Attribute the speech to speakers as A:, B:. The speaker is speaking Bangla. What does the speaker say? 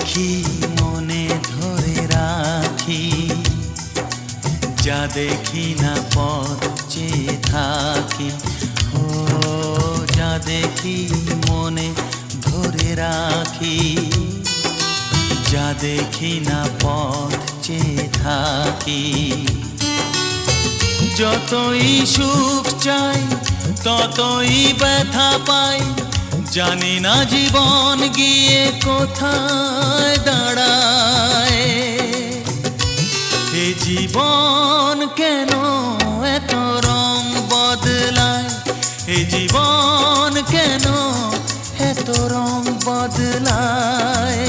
A: দেখি মনে ধরে রাখি, যা দেখি না পথ চেয়ে থাকি। ও যা দেখি মনে ধরে রাখি, যা দেখি না পথ চেয়ে থাকি। যতই সুখ চাই ততই ব্যথা পাই, জানি না জীবন গিয়ে কোথায় দাঁড়ায়। এ জীবন কেন এত রং বদলায়, এ জীবন কেন এত রং বদলায়।